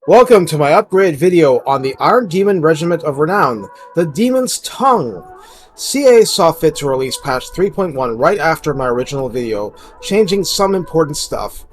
Welcome to my upgrade video on the Iron Demon Regiment of Renown, the Demon's Tongue. CA saw fit to release patch 3.1 right after my original video, changing some important stuff.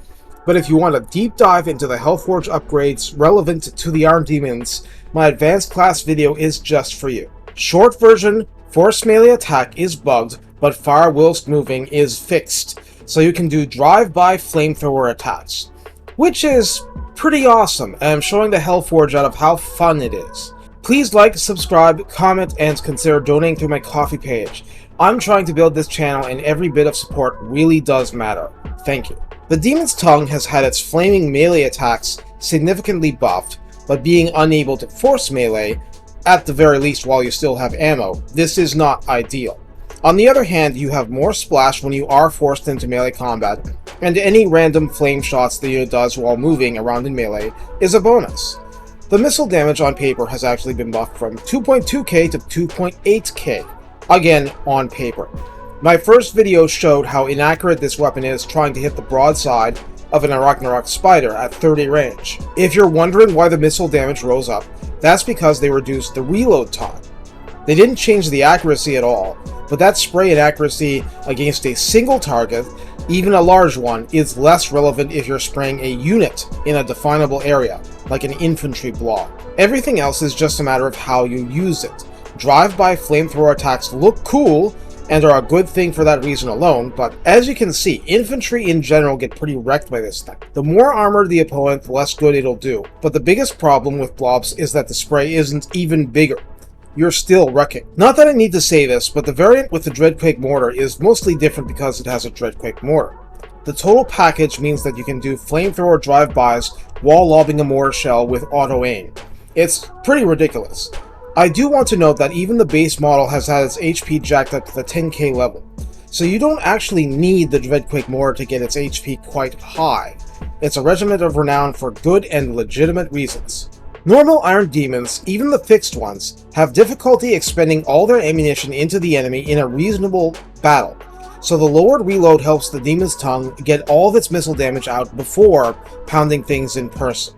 But if you want a deep dive into the Hellforge upgrades relevant to the Iron Demons, my advanced class video is just for you. Short version, force melee attack is bugged, but fire whilst moving is fixed, so you can do drive-by flamethrower attacks, which is pretty awesome, and I'm showing the Hellforge out of how fun it is. Please like, subscribe, comment, and consider donating through my Ko-fi page. I'm trying to build this channel and every bit of support really does matter. Thank you. The Demon's Tongue has had its flaming melee attacks significantly buffed, but being unable to force melee, at the very least while you still have ammo, this is not ideal. On the other hand, you have more splash when you are forced into melee combat, and any random flame shots the unit does while moving around in melee is a bonus. The missile damage on paper has actually been buffed from 2.2k to 2.8k, again on paper. My first video showed how inaccurate this weapon is trying to hit the broadside of an Arachnarok spider at 30 range. If you're wondering why the missile damage rose up, that's because they reduced the reload time. They didn't change the accuracy at all, but that spray inaccuracy against a single target, even a large one, is less relevant if you're spraying a unit in a definable area, like an infantry block. Everything else is just a matter of how you use it. Drive-by flamethrower attacks look cool, and are a good thing for that reason alone, but as you can see, infantry in general get pretty wrecked by this thing. The more armored the opponent, the less good it'll do, but the biggest problem with blobs is that the spray isn't even bigger. You're still wrecking. Not that I need to say this, but the variant with the Dreadquake mortar is mostly different because it has a Dreadquake mortar. The total package means that you can do flamethrower drive-bys while lobbing a mortar shell with auto-aim. It's pretty ridiculous. I do want to note that even the base model has had its HP jacked up to the 10k level, so you don't actually need the Dreadquake mortar to get its HP quite high. It's a regiment of renown for good and legitimate reasons. Normal Iron Demons, even the fixed ones, have difficulty expending all their ammunition into the enemy in a reasonable battle, so the lowered reload helps the Demon's Tongue get all of its missile damage out before pounding things in person.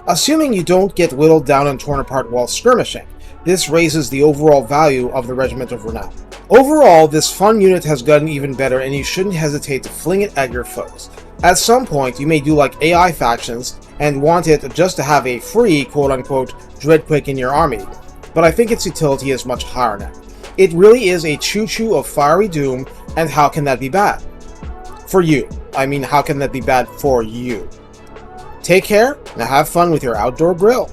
Assuming you don't get whittled down and torn apart while skirmishing, this raises the overall value of the Regiment of Renown. Overall, this fun unit has gotten even better and you shouldn't hesitate to fling it at your foes. At some point, you may do like AI factions and want it just to have a free quote-unquote Dreadquake in your army, but I think its utility is much higher now. It really is a choo-choo of fiery doom, and how can that be bad? For you. I mean, how can that be bad for you? Take care, and have fun with your outdoor grill.